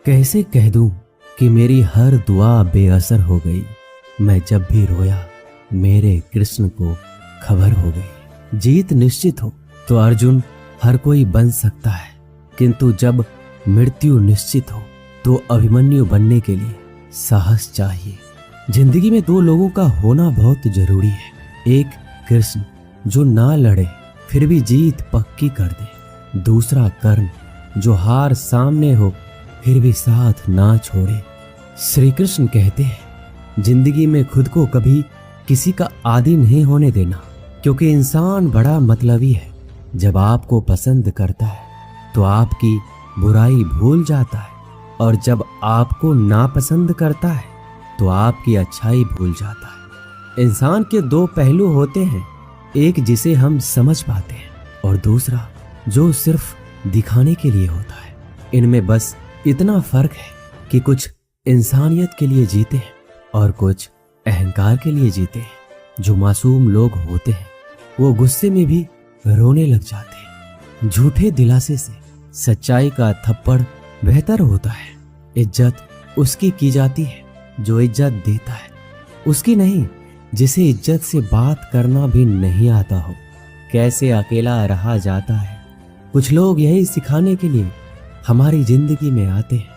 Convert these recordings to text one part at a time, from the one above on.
कैसे कह दूं कि मेरी हर दुआ बेअसर हो गई। मैं जब भी रोया मेरे कृष्ण को खबर हो गई। जीत निश्चित हो तो अर्जुन हर कोई बन सकता है, किंतु जब मृत्यु निश्चित हो तो अभिमन्यु बनने के लिए साहस चाहिए। जिंदगी में दो लोगों का होना बहुत जरूरी है। एक कृष्ण जो ना लड़े फिर भी जीत पक्की कर दे, दूसरा कर्ण जो हार सामने हो फिर भी साथ ना छोड़े। श्री कृष्ण कहते हैं जिंदगी में खुद को कभी किसी का आदी नहीं होने देना, क्योंकि इंसान बड़ा मतलबी है। जब आपको पसंद करता है तो आपकी बुराई भूल जाता है, और जब आपको नापसंद करता है तो आपकी अच्छाई भूल जाता है। इंसान के दो पहलू होते हैं, एक जिसे हम समझ पाते हैं और दूसरा जो सिर्फ दिखाने के लिए होता है। इनमें बस इतना फर्क है कि कुछ इंसानियत के लिए जीते हैं और कुछ अहंकार के लिए जीते हैं। जो मासूम लोग होते हैं वो गुस्से में भी रोने लग जाते हैं। झूठे दिलासे से सच्चाई का थप्पड़ बेहतर होता है। इज्जत उसकी की जाती है जो इज्जत देता है, उसकी नहीं जिसे इज्जत से बात करना भी नहीं आता हो। कैसे अकेला रहा जाता है। कुछ लोग यही सिखाने के लिए हमारी जिंदगी में आते हैं,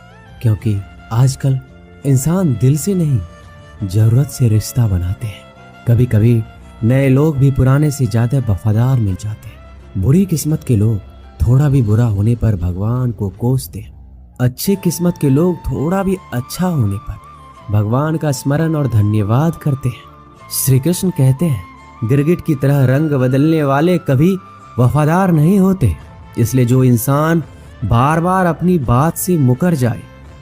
क्योंकि आजकल इंसान दिल से नहीं जरूरत से रिश्ता बनाते हैं। कभी कभी नए लोग भी पुराने से ज्यादा वफादार मिल जाते हैं। बुरी किस्मत के लोग थोड़ा भी बुरा होने पर भगवान को कोसते हैं। अच्छी किस्मत के लोग थोड़ा भी अच्छा होने पर भगवान का स्मरण और धन्यवाद करते हैं। श्री कृष्ण कहते हैं गिरगिट की तरह रंग बदलने वाले कभी वफादार नहीं होते। इसलिए जो इंसान बार बार अपनी बात से मुकर जाए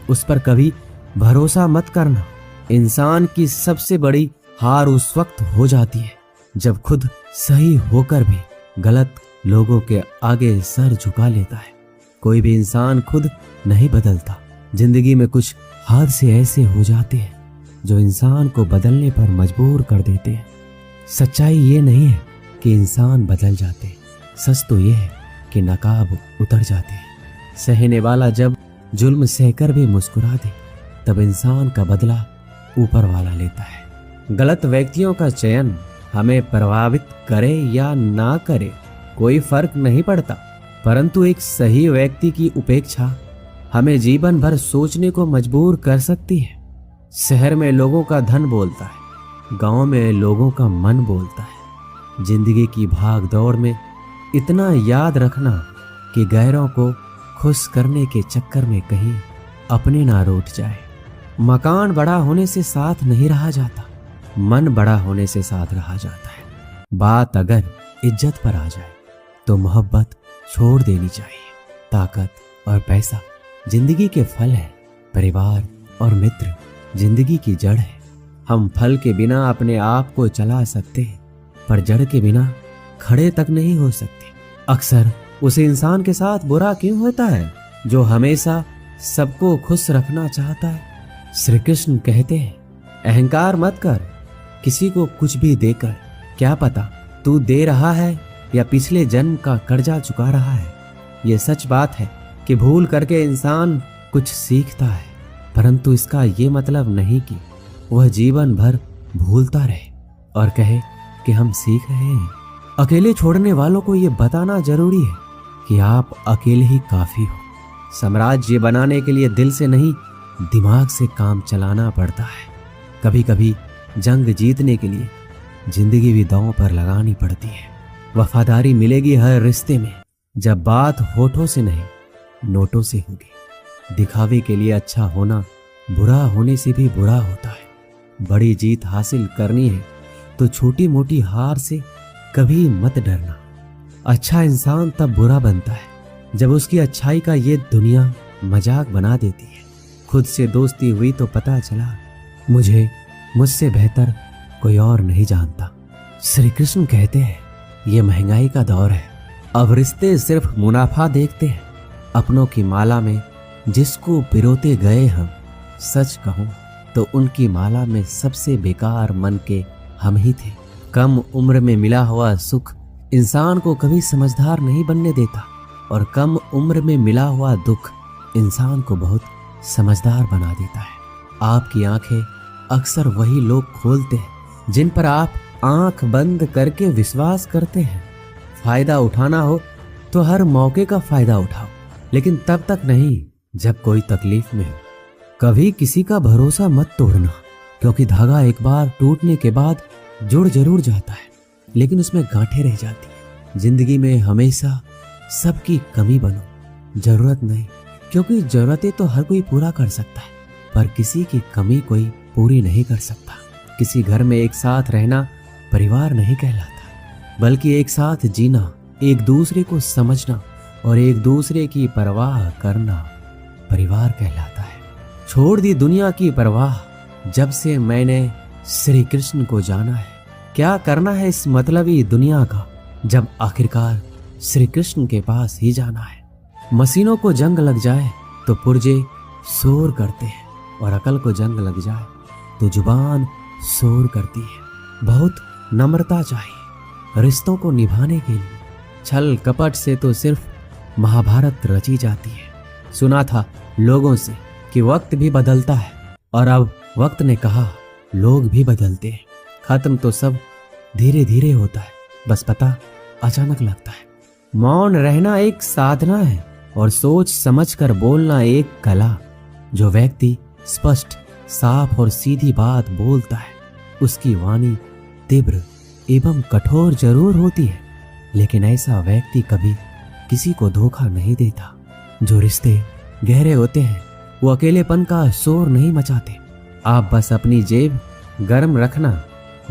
उस पर कभी भरोसा मत करना। इंसान की सबसे बड़ी हार उस वक्त हो जाती है जब खुद सही होकर भी गलत लोगों के आगे सर झुका लेता है। कोई भी इंसान खुद नहीं बदलता। जिंदगी में कुछ हादसे ऐसे हो जाते हैं जो इंसान को बदलने पर मजबूर कर देते हैं। सच्चाई ये नहीं है कि इंसान बदल जाते, सच तो ये है कि नकाब उतर जाते हैं। सहने वाला जब जुल्म सहकर भी मुस्कुरा दे तब इंसान का बदला ऊपर वाला लेता है। गलत व्यक्तियों का चयन हमें प्रभावित करे या ना करे कोई फर्क नहीं पड़ता, परंतु एक सही व्यक्ति की उपेक्षा हमें जीवन भर सोचने को मजबूर कर सकती है। शहर में लोगों का धन बोलता है, गांव में लोगों का मन बोलता है। जिंदगी की भाग दौड़ में इतना याद रखना कि गैरों को खुश करने के चक्कर में कहीं अपने ना रूठ जाए। मकान बड़ा होने से साथ नहीं रहा जाता, मन बड़ा होने से साथ रहा जाता है। बात अगर इज्जत पर आ जाए तो मोहब्बत छोड़ देनी चाहिए। ताकत और पैसा जिंदगी के फल है, परिवार और मित्र जिंदगी की जड़ है। हम फल के बिना अपने आप को चला सकते हैं, पर जड़ के बिना खड़े तक नहीं हो सकते। अक्सर उस इंसान के साथ बुरा क्यों होता है जो हमेशा सबको खुश रखना चाहता है। श्री कृष्ण कहते हैं अहंकार मत कर किसी को कुछ भी देकर, क्या पता तू दे रहा है या पिछले जन्म का कर्जा चुका रहा है। ये सच बात है कि भूल करके इंसान कुछ सीखता है, परंतु इसका ये मतलब नहीं कि वह जीवन भर भूलता रहे और कहे कि हम सीख रहे हैं। अकेले छोड़ने वालों को ये बताना जरूरी है कि आप अकेले ही काफी हो। साम्राज्य बनाने के लिए दिल से नहीं दिमाग से काम चलाना पड़ता है। कभी कभी जंग जीतने के लिए जिंदगी भी दांव पर लगानी पड़ती है। वफादारी मिलेगी हर रिश्ते में जब बात होठों से नहीं नोटों से होगी। दिखावे के लिए अच्छा होना बुरा होने से भी बुरा होता है। बड़ी जीत हासिल करनी है तो छोटी मोटी हार से कभी मत डरना। अच्छा इंसान तब बुरा बनता है जब उसकी अच्छाई का ये दुनिया मजाक बना देती है। खुद से दोस्ती हुई तो पता चला मुझे मुझसे बेहतर कोई और नहीं जानता। श्री कृष्ण कहते हैं ये महंगाई का दौर है, अब रिश्ते सिर्फ मुनाफा देखते हैं। अपनों की माला में जिसको पिरोते गए हम, सच कहूं तो उनकी माला में सबसे बेकार मन के हम ही थे। कम उम्र में मिला हुआ सुख इंसान को कभी समझदार नहीं बनने देता और कम उम्र में मिला हुआ दुख इंसान को बहुत समझदार बना देता है। आपकी आंखें अक्सर वही लोग खोलते हैं जिन पर आप आंख बंद करके विश्वास करते हैं। फायदा उठाना हो तो हर मौके का फायदा उठाओ, लेकिन तब तक नहीं जब कोई तकलीफ में हो। कभी किसी का भरोसा मत तोड़ना, क्योंकि धागा एक बार टूटने के बाद जुड़ जरूर जाता है, लेकिन उसमें गांठें रह जाती हैं। जिंदगी में हमेशा सबकी कमी बनो, जरूरत नहीं, क्योंकि जरूरतें तो हर कोई पूरा कर सकता है, पर किसी की कमी कोई पूरी नहीं कर सकता। किसी घर में एक साथ रहना परिवार नहीं कहलाता, बल्कि एक साथ जीना, एक दूसरे को समझना और एक दूसरे की परवाह करना परिवार कहलाता है। छोड़ दी दुनिया की परवाह जब से मैंने श्री कृष्ण को जाना है। क्या करना है इस मतलबी दुनिया का, जब आखिरकार श्री कृष्ण के पास ही जाना है। मशीनों को जंग लग जाए तो पुर्जे शोर करते हैं, और अकल को जंग लग जाए तो जुबान शोर करती है। बहुत नम्रता चाहिए रिश्तों को निभाने के लिए। छल कपट से तो सिर्फ महाभारत रची जाती है। सुना था लोगों से कि वक्त भी बदलता है, और अब वक्त ने कहा लोग भी बदलते हैं। खत्म तो सब धीरे धीरे होता है, बस पता अचानक लगता है। मौन रहना एक साधना है, और सोच समझकर बोलना एक कला। जो व्यक्ति स्पष्ट, साफ और सीधी बात बोलता है, उसकी वाणी तीव्र एवं कठोर जरूर होती है, लेकिन ऐसा व्यक्ति कभी किसी को धोखा नहीं देता। जो रिश्ते गहरे होते हैं वो अकेलेपन का शोर नहीं मचाते। आप बस अपनी जेब गर्म रखना,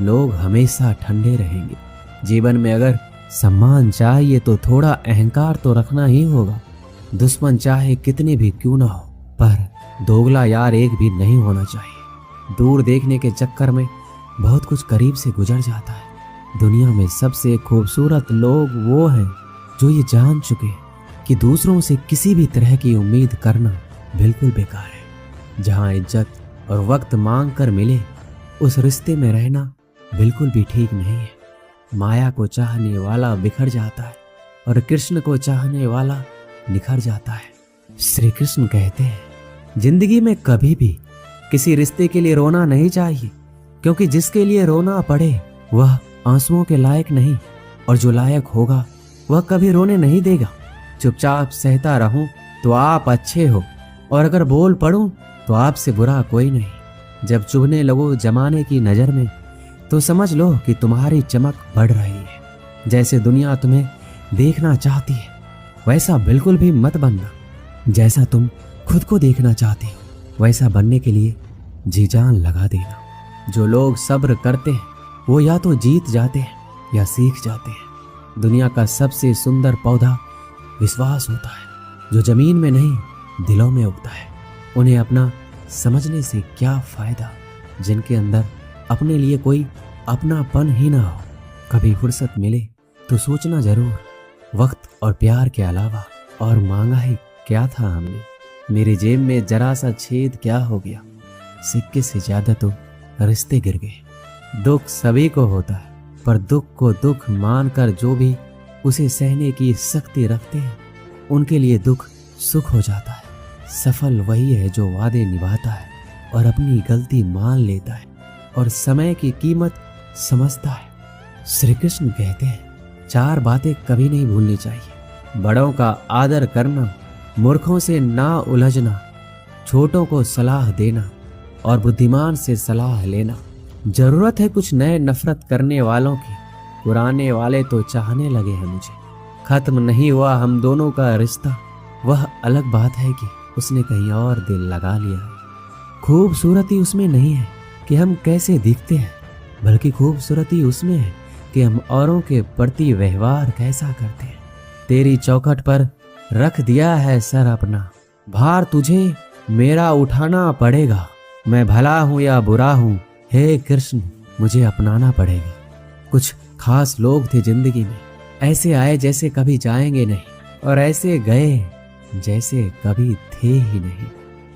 लोग हमेशा ठंडे रहेंगे। जीवन में अगर सम्मान चाहिए तो थोड़ा अहंकार तो रखना ही होगा। दुश्मन चाहे कितने भी क्यों ना हो, पर दोगला यार एक भी नहीं होना चाहिए। दूर देखने के चक्कर में बहुत कुछ करीब से गुजर जाता है। दुनिया में सबसे खूबसूरत लोग वो हैं जो ये जान चुके हैं कि दूसरों से किसी भी तरह की उम्मीद करना बिल्कुल बेकार है। जहाँ इज्जत और वक्त मांग कर मिले, उस रिश्ते में रहना बिल्कुल भी ठीक नहीं है। माया को चाहने वाला बिखर जाता है, और कृष्ण को चाहने वाला निखर जाता है। श्री कृष्ण कहते हैं जिंदगी में कभी भी किसी रिश्ते के लिए रोना नहीं चाहिए, क्योंकि जिसके लिए रोना पड़े वह आंसुओं के लायक नहीं, और जो लायक होगा वह कभी रोने नहीं देगा। चुपचाप सहता रहूं तो आप अच्छे हो, और अगर बोल पड़ूं तो आपसे बुरा कोई नहीं। जब चुभने लगो जमाने की नजर में तो समझ लो कि तुम्हारी चमक बढ़ रही है। जैसे दुनिया तुम्हें देखना चाहती है वैसा बिल्कुल भी मत बनना। जैसा तुम खुद को देखना चाहते हो वैसा बनने के लिए जी जान लगा देना। जो लोग सब्र करते हैं वो या तो जीत जाते हैं या सीख जाते हैं। दुनिया का सबसे सुंदर पौधा विश्वास होता है, जो जमीन में नहीं दिलों में उगता है। उन्हें अपना समझने से क्या फायदा जिनके अंदर अपने लिए कोई अपनापन ही ना हो। कभी फुर्सत मिले तो सोचना जरूर, वक्त और प्यार के अलावा और मांगा ही क्या था हमने। मेरे जेब में जरा सा छेद क्या हो गया, सिक्के से ज्यादा तो रिश्ते गिर गए। दुख सभी को होता है, पर दुख को दुख मानकर जो भी उसे सहने की शक्ति रखते हैं उनके लिए दुख सुख हो जाता है। सफल वही है जो वादे निभाता है और अपनी गलती मान लेता है और समय की कीमत समझता है। श्री कृष्ण कहते हैं 4 बातें कभी नहीं भूलनी चाहिए। बड़ों का आदर करना, मूर्खों से ना उलझना, छोटों को सलाह देना और बुद्धिमान से सलाह लेना। जरूरत है कुछ नए नफरत करने वालों की, पुराने वाले तो चाहने लगे हैं मुझे। खत्म नहीं हुआ हम दोनों का रिश्ता, वह अलग बात है कि उसने कहीं और दिल लगा लिया है। खूबसूरती उसमें नहीं है कि हम कैसे दिखते हैं, बल्कि खूबसूरती उसमें है कि हम औरों के प्रति व्यवहार कैसा करते हैं। तेरी चौखट पर रख दिया है सर अपना, भार तुझे मेरा उठाना पड़ेगा। मैं भला हूं या बुरा हूं, हे कृष्ण मुझे अपनाना पड़ेगा। कुछ खास लोग थे जिंदगी में, ऐसे आए जैसे कभी जाएंगे नहीं, और ऐसे गए जैसे कभी थे ही नहीं।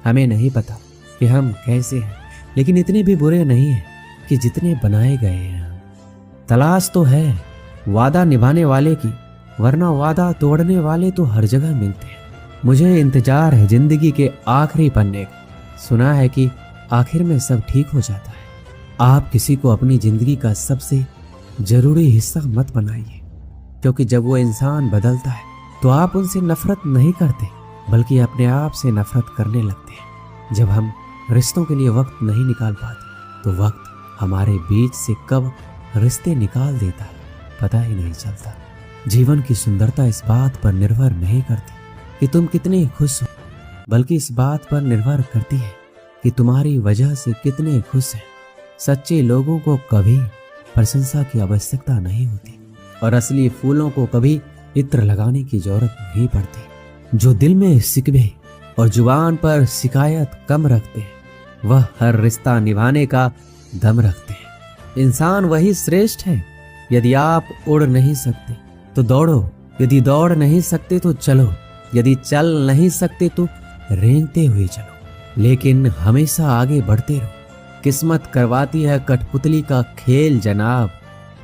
हमें नहीं पता कि हम कैसे हैं, लेकिन इतने भी बुरे नहीं हैं कि जितने बनाए गए हैं। तलाश तो है वादा निभाने वाले की, वरना वादा तोड़ने वाले तो हर जगह मिलते हैं। मुझे इंतजार है जिंदगी के आखिरी पन्ने का। सुना है कि आखिर में सब ठीक हो जाता है। आप किसी को अपनी जिंदगी का सबसे जरूरी हिस्सा मत बनाइए, क्योंकि जब वो इंसान बदलता है तो आप उनसे नफरत नहीं करते, बल्कि अपने आप से नफरत करने लगते हैं। जब हम रिश्तों के लिए वक्त नहीं निकाल पाते तो वक्त हमारे बीच से कब रिश्ते निकाल देता है पता ही नहीं चलता। जीवन की सुंदरता इस बात पर निर्भर नहीं करती कि तुम कितने खुश हो, बल्कि इस बात पर निर्भर करती है कि तुम्हारी वजह से कितने खुश हैं। सच्चे लोगों को कभी प्रशंसा की आवश्यकता नहीं होती और असली फूलों को कभी इत्र लगाने की जरूरत नहीं पड़ती। जो दिल में शिकवे और जुबान पर शिकायत कम रखते हैं वह हर रिश्ता निभाने का दम रखते हैं। इंसान वही श्रेष्ठ है। यदि आप उड़ नहीं सकते तो दौड़ो, यदि दौड़ नहीं सकते तो चलो, यदि चल नहीं सकते तो रेंगते हुए चलो, लेकिन हमेशा आगे बढ़ते रहो। किस्मत करवाती है कठपुतली का खेल जनाब,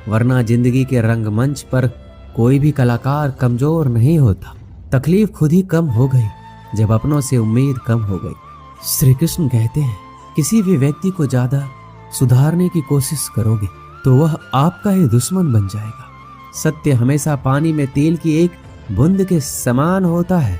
वरना जिंदगी के रंगमंच पर कोई भी कलाकार कमजोर नहीं होता। तकलीफ खुद ही कम हो गई जब अपनों से उम्मीद कम हो गई। श्री कृष्ण कहते हैं, किसी भी व्यक्ति को ज्यादा सुधारने की कोशिश करोगे तो वह आपका ही दुश्मन बन जाएगा। सत्य हमेशा पानी में तेल की एक बूंद के समान होता है।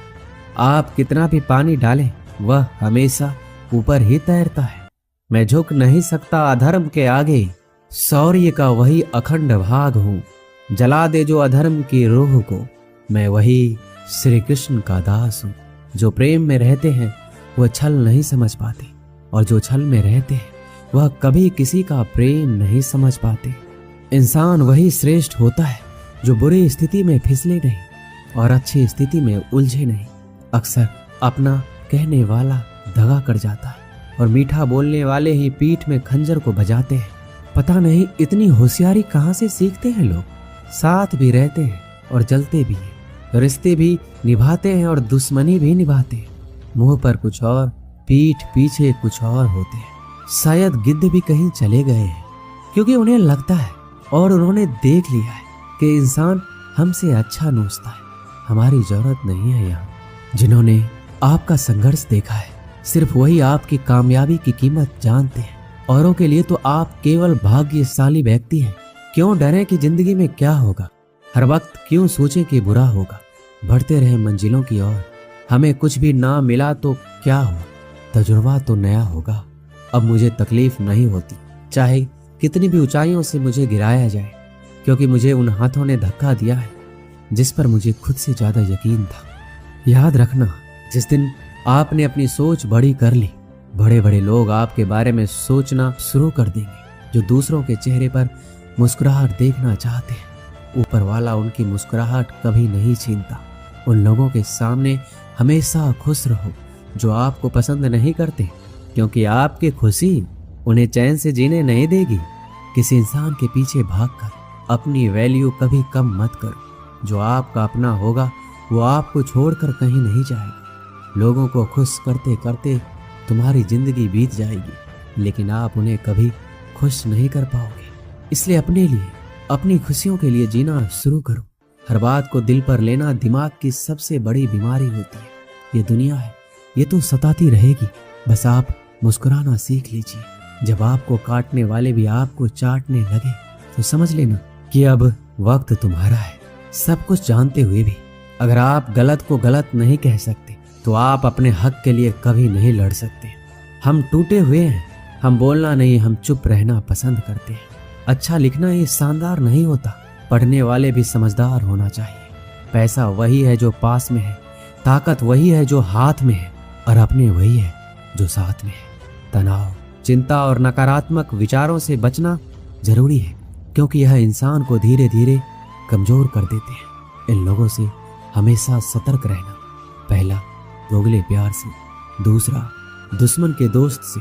आप कितना भी पानी डालें वह हमेशा ऊपर ही तैरता है। मैं झुक नहीं सकता अधर्म के आगे, शौर्य का वही अखंड भाग हूँ। जला दे जो अधर्म की रूह को, मैं वही श्री कृष्ण का दास हूँ। जो प्रेम में रहते हैं वह छल नहीं समझ पाते, और जो छल में रहते हैं वह कभी किसी का प्रेम नहीं समझ पाते। इंसान वही श्रेष्ठ होता है जो बुरी स्थिति में फिसले नहीं और अच्छी स्थिति में उलझे नहीं। अक्सर अपना कहने वाला दगा कर जाता है और मीठा बोलने वाले ही पीठ में खंजर को बजाते हैं। पता नहीं इतनी होशियारी कहाँ से सीखते हैं लोग। साथ भी रहते हैं और जलते भी हैं, रिश्ते भी निभाते हैं और दुश्मनी भी निभाते हैं। मुंह पर कुछ और, पीठ पीछे कुछ और होते हैं। शायद गिद्ध भी कहीं चले गए हैं, क्योंकि उन्हें लगता है और उन्होंने देख लिया है कि इंसान हमसे अच्छा नोचता है। हमारी जरूरत नहीं है यहाँ। जिन्होंने आपका संघर्ष देखा है सिर्फ वही आपकी कामयाबी की कीमत जानते हैं। औरों के लिए तो आप केवल भाग्यशाली व्यक्ति हैं। क्यों डरें कि जिंदगी में क्या होगा, हर वक्त क्यों सोचें कि बुरा होगा। बढ़ते रहे मंजिलों की ओर। हमें कुछ भी ना मिला तो क्या हुआ, तजुर्बा तो नया होगा। अब मुझे तकलीफ नहीं होती, चाहे कितनी भी ऊंचाइयों से मुझे गिराया जाए, क्योंकि मुझे उन हाथों ने धक्का दिया है जिस पर मुझे खुद से ज्यादा यकीन था। याद रखना, जिस दिन आपने अपनी सोच बड़ी कर ली, बड़े बड़े लोग आपके बारे में सोचना शुरू कर देंगे। जो दूसरों के चेहरे पर मुस्कुराहट देखना चाहते हैं, ऊपर वाला उनकी मुस्कुराहट कभी नहीं छीनता। उन लोगों के सामने हमेशा खुश रहो जो आपको पसंद नहीं करते, क्योंकि आपकी खुशी उन्हें चैन से जीने नहीं देगी। किसी इंसान के पीछे भागकर अपनी वैल्यू कभी कम मत करो। जो आपका अपना होगा वो आपको छोड़कर कहीं नहीं जाएगा। लोगों को खुश करते करते तुम्हारी जिंदगी बीत जाएगी, लेकिन आप उन्हें कभी खुश नहीं कर पाओगे। इसलिए अपने लिए, अपनी खुशियों के लिए जीना शुरू करो। हर बात को दिल पर लेना दिमाग की सबसे बड़ी बीमारी होती है। ये दुनिया है, ये तो सताती रहेगी, बस आप मुस्कुराना सीख लीजिए। जब आपको काटने वाले भी आपको चाटने लगे तो समझ लेना कि अब वक्त तुम्हारा है। सब कुछ जानते हुए भी अगर आप गलत को गलत नहीं कह सकते तो आप अपने हक के लिए कभी नहीं लड़ सकते। हम टूटे हुए हैं, हम बोलना नहीं, हम चुप रहना पसंद करते हैं। अच्छा लिखना ये शानदार नहीं होता, पढ़ने वाले भी समझदार होना चाहिए। पैसा वही है जो पास में है, ताकत वही है जो हाथ में है, और अपने वही है जो साथ में है। तनाव, चिंता और नकारात्मक विचारों से बचना जरूरी है, क्योंकि यह इंसान को धीरे धीरे कमजोर कर देते हैं। इन लोगों से हमेशा सतर्क रहना। पहला, दोगले प्यार से। दूसरा, दुश्मन के दोस्त से।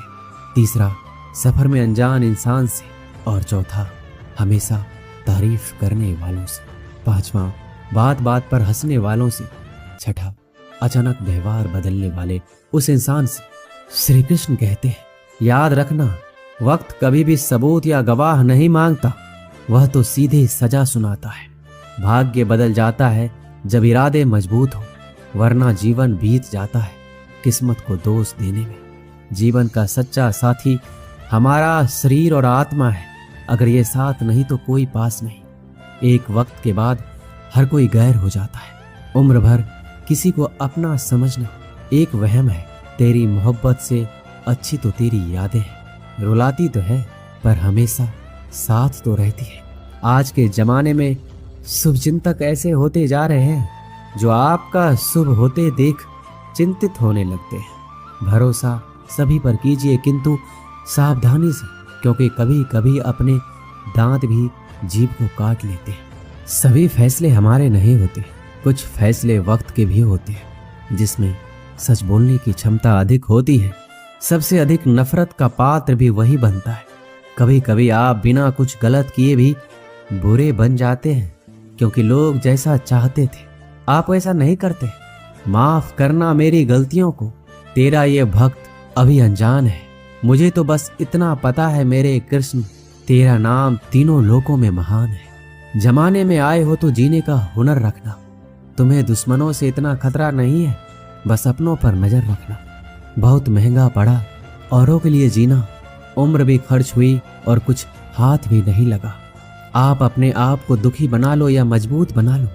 तीसरा, सफर में अनजान इंसान से। और चौथा, हमेशा तारीफ करने वालों से। पांचवा, बात बात पर हंसने वालों से। छठा, अचानक व्यवहार बदलने वाले उस इंसान से। श्री कृष्ण कहते हैं, याद रखना, वक्त कभी भी सबूत या गवाह नहीं मांगता, वह तो सीधे सजा सुनाता है। भाग्य बदल जाता है जब इरादे मजबूत हो, वरना जीवन बीत जाता है किस्मत को दोष देने में। जीवन का सच्चा साथी हमारा शरीर और आत्मा है। अगर ये साथ नहीं तो कोई पास नहीं। एक वक्त के बाद हर कोई गैर हो जाता है। उम्र भर किसी को अपना समझना एक वहम है। तेरी मोहब्बत से अच्छी तो तेरी यादें हैं। रुलाती तो है पर हमेशा साथ तो रहती है। आज के जमाने में शुभचिंतक ऐसे होते जा रहे हैं जो आपका शुभ होते देख चिंतित होने लगते हैं। भरोसा सभी पर कीजिए किंतु सावधानी से, क्योंकि कभी कभी अपने दांत भी जीभ को काट लेते हैं। सभी फैसले हमारे नहीं होते, कुछ फैसले वक्त के भी होते हैं जिसमें सच बोलने की क्षमता अधिक होती है। सबसे अधिक नफरत का पात्र भी वही बनता है। कभी कभी आप बिना कुछ गलत किए भी बुरे बन जाते हैं, क्योंकि लोग जैसा चाहते थे आप वैसा नहीं करते। माफ करना मेरी गलतियों को, तेरा ये भक्त अभी अनजान है। मुझे तो बस इतना पता है मेरे कृष्ण, तेरा नाम तीनों लोकों में महान है। जमाने में आए हो तो जीने का हुनर रखना। तुम्हें दुश्मनों से इतना खतरा नहीं है, बस अपनों पर नजर रखना। बहुत महंगा पड़ा औरों के लिए जीना। उम्र भी खर्च हुई और कुछ हाथ भी नहीं लगा। आप अपने आप को दुखी बना लो या मजबूत बना लो,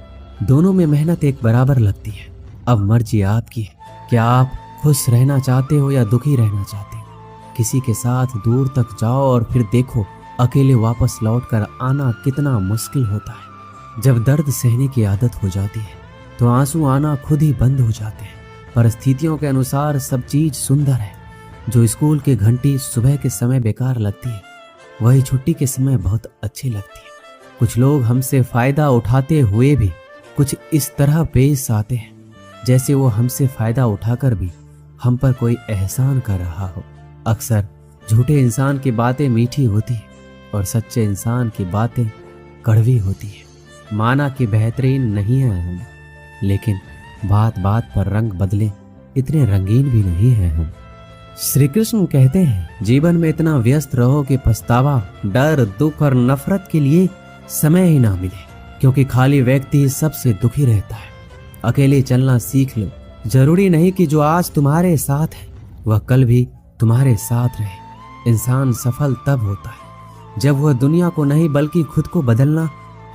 दोनों में मेहनत एक बराबर लगती है। अब मर्जी आपकी है, क्या आप खुश रहना चाहते हो या दुखी रहना चाहते हो। किसी के साथ दूर तक जाओ और फिर देखो अकेले वापस लौटकर आना कितना मुश्किल होता है। जब दर्द सहने की आदत हो जाती है तो आंसू आना खुद ही बंद हो जाते हैं। परिस्थितियों के अनुसार सब चीज सुंदर है। जो स्कूल की घंटी सुबह के समय बेकार लगती है, वही छुट्टी के समय बहुत अच्छी लगती है। कुछ लोग हमसे फायदा उठाते हुए भी कुछ इस तरह पेश आते हैं जैसे वो हमसे फायदा उठाकर भी हम पर कोई एहसान कर रहा हो। अक्सर झूठे इंसान की बातें मीठी होती है और सच्चे इंसान की बातें कड़वी होती है। माना कि बेहतरीन नहीं है हम, लेकिन बात बात पर रंग बदले इतने रंगीन भी नहीं है हम। श्री कृष्ण कहते हैं, जीवन में इतना व्यस्त रहो कि पछतावा, डर, दुख और नफरत के लिए समय ही ना मिले, क्योंकि खाली व्यक्ति सबसे दुखी रहता है। अकेले चलना सीख लो। जरूरी नहीं कि जो आज तुम्हारे साथ है वह कल भी तुम्हारे साथ रहे। इंसान सफल तब होता है जब वह दुनिया को नहीं बल्कि खुद को बदलना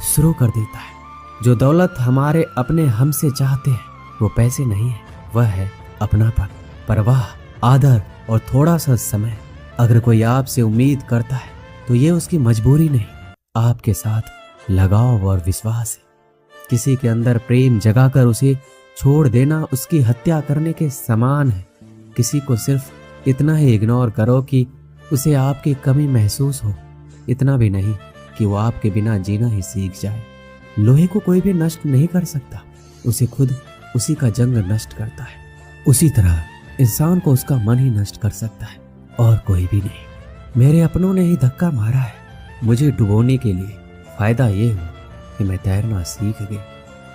शुरू कर देता है। जो दौलत हमारे अपने हमसे चाहते हैं वो पैसे नहीं है, वह है अपनापन, परवाह, आदर और थोड़ा सा समय। अगर कोई आपसे उम्मीद करता है तो ये उसकी मजबूरी नहीं, आपके साथ लगाव और विश्वास है। किसी के अंदर प्रेम जगाकर उसे छोड़ देना उसकी हत्या करने के समान है। किसी को सिर्फ इतना ही इग्नोर करो कि उसे आपकी कमी महसूस हो, इतना भी नहीं कि वो आपके बिना जीना ही सीख जाए। लोहे को कोई भी नष्ट नहीं कर सकता, उसे खुद उसी का जंग नष्ट करता है। उसी तरह इंसान को उसका मन ही नष्ट कर सकता है और कोई भी नहीं। मेरे अपनों ने ही धक्का मारा है मुझे डुबोने के लिए। फायदा ये हुआ कि मैं तैरना सीख गया।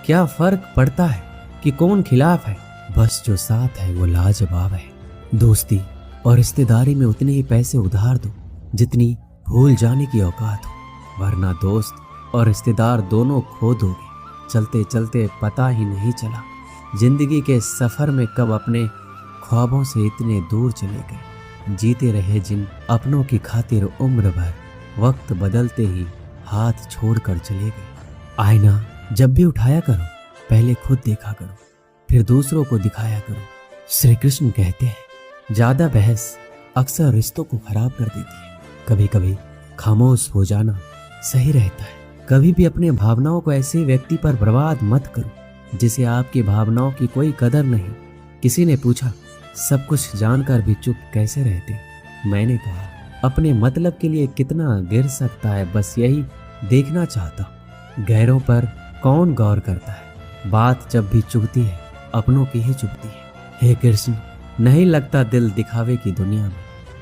क्या फर्क पड़ता है कि कौन खिलाफ है, बस जो साथ है वो लाजवाब है। दोस्ती और रिश्तेदारी में उतने ही पैसे उधार दो जितनी भूल जाने की औकात हो, वरना दोस्त और रिश्तेदार दोनों खो दोगे। चलते चलते पता ही नहीं चला जिंदगी के सफर में कब अपने ख्वाबों से इतने दूर चले गए। जीते रहे जिन अपनों की खातिर उम्र भर, वक्त बदलते ही हाथ छोड़कर चले गए। आईना जब भी उठाया करो पहले खुद देखा करो, फिर दूसरों को दिखाया करो। श्री कृष्ण कहते हैं, ज्यादा बहस अक्सर रिश्तों को खराब कर देती है। कभी कभी खामोश हो जाना सही रहता है। कभी भी अपने भावनाओं को ऐसे व्यक्ति पर बर्बाद मत करो जिसे आपकी भावनाओं की कोई कदर नहीं। किसी ने पूछा, सब कुछ जानकर भी चुप कैसे रहते? मैंने कहा, अपने मतलब के लिए कितना गिर सकता है, बस यही देखना चाहता हूँ। गैरों पर कौन गौर करता है? बात जब भी चुभती है अपनों की ही चुभती है। हे कृष्ण, नहीं लगता दिल दिखावे की दुनिया में,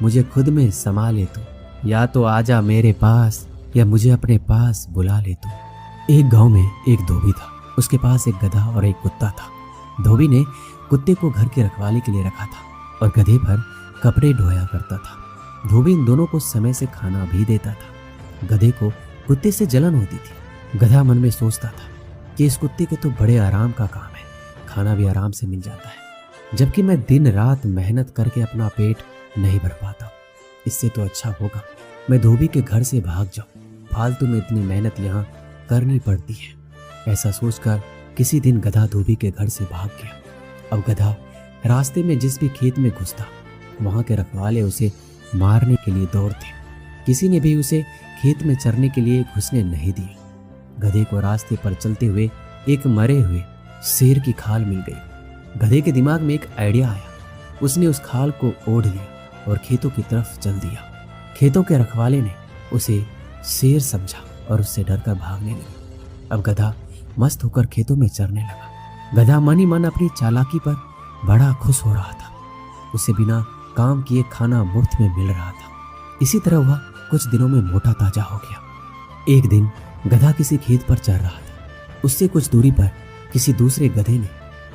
मुझे खुद में समा ले तू। या तो आजा मेरे पास या मुझे अपने पास बुला ले तू। एक गांव में एक धोबी था। उसके पास एक गधा और एक कुत्ता था। धोबी ने कुत्ते को घर की रखवाली के लिए रखा था और गधे पर कपड़े ढोया करता था। धोबी इन दोनों को समय से खाना भी देता था। गधे को कुत्ते से जलन होती थी। गधा मन में सोचता था कि इस कुत्ते के तो बड़े आराम का काम है, खाना भी आराम से मिल जाता है, जबकि मैं दिन रात मेहनत करके अपना पेट नहीं भर पाता। इससे तो अच्छा होगा मैं धोबी के घर से भाग जाऊं, फालतू में इतनी मेहनत यहाँ करनी पड़ती है। ऐसा सोचकर किसी दिन गधा धोबी के घर से भाग गया। अब गधा रास्ते में जिस भी खेत में घुसता, वहां के रखवाले उसे मारने के लिए दौड़ते। किसी ने भी उसे खेत में चरने के लिए घुसने नहीं दिए। गधे को रास्ते पर चलते हुए एक मरे हुए शेर की खाल मिल गई। गधे के दिमाग में एक आइडिया आया। उसने उस खाल को ओढ़ लिया और खेतों की तरफ चल दिया। खेतों के रखवाले ने उसे शेर समझा और उससे डरकर भागने लगे। अब गधा मस्त होकर खेतों में चरने लगा। गधा मन ही मन अपनी चालाकी पर बड़ा खुश हो रहा था। उसे बिना काम किए खाना मुफ्त में मिल रहा था। इसी तरह वह कुछ दिनों में मोटा ताजा हो गया। एक दिन गधा किसी खेत पर चर रहा था। उससे कुछ दूरी पर किसी दूसरे गधे ने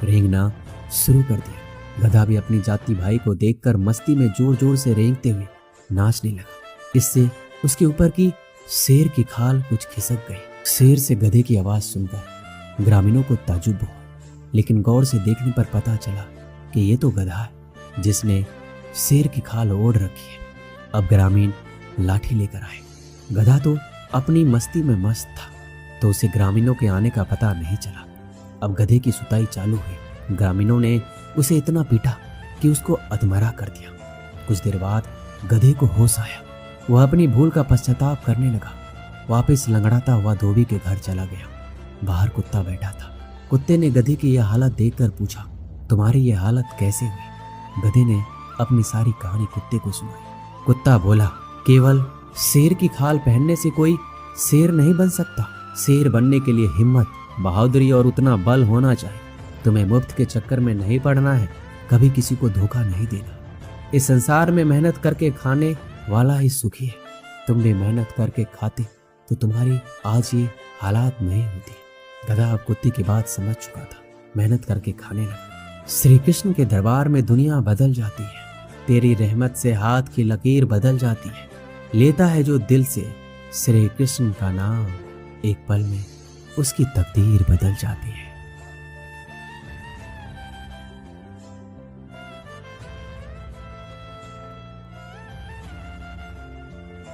रेंगना शुरू कर दिया। गधा भी अपनी जाति भाई को देखकर मस्ती में जोर जोर से रेंगते हुए नाचने लगा। इससे उसके ऊपर की शेर की खाल कुछ खिसक गई। शेर से गधे की आवाज सुनकर ग्रामीणों को ताज्जुब हुआ, लेकिन गौर से देखने पर पता चला कि ये तो गधा है जिसने शेर की खाल ओढ़ रखी है। अब ग्रामीण लाठी लेकर आए। गधा तो अपनी मस्ती में मस्त था, तो उसे ग्रामीणों के आने का पता नहीं चला। अब गधे की सुताई चालू हुई। ग्रामीणों ने उसे इतना पीटा कि उसको अधमरा कर दिया। कुछ देर बाद गधे को होश आया। वह अपनी भूल का पश्चाताप करने लगा। वापस लंगड़ाता हुआ धोबी के घर चला गया। बाहर कुत्ता बैठा था। कुत्ते ने गधे की यह हालत देखकर पूछा, तुम्हारी यह हालत कैसे हुई? गधे ने अपनी सारी कहानी कुत्ते को सुनाई। कुत्ता बोला, केवल शेर की खाल पहनने से कोई शेर नहीं बन सकता। शेर बनने के लिए हिम्मत, बहादुरी और उतना बल होना चाहिए। तुम्हें मुफ्त के चक्कर में नहीं पड़ना है, कभी किसी को धोखा नहीं देना। इस संसार में मेहनत करके खाने वाला ही सुखी है। तुम भी मेहनत करके खाते तो तुम्हारी आज ये हालात नहीं होती। गधा अब कुत्ते की बात समझ चुका था। मेहनत करके खाने लगा। श्री कृष्ण के दरबार में दुनिया बदल जाती है। तेरी रहमत से हाथ की लकीर बदल जाती है। लेता है जो दिल से श्री कृष्ण का नाम, एक पल में उसकी तकदीर बदल जाती है।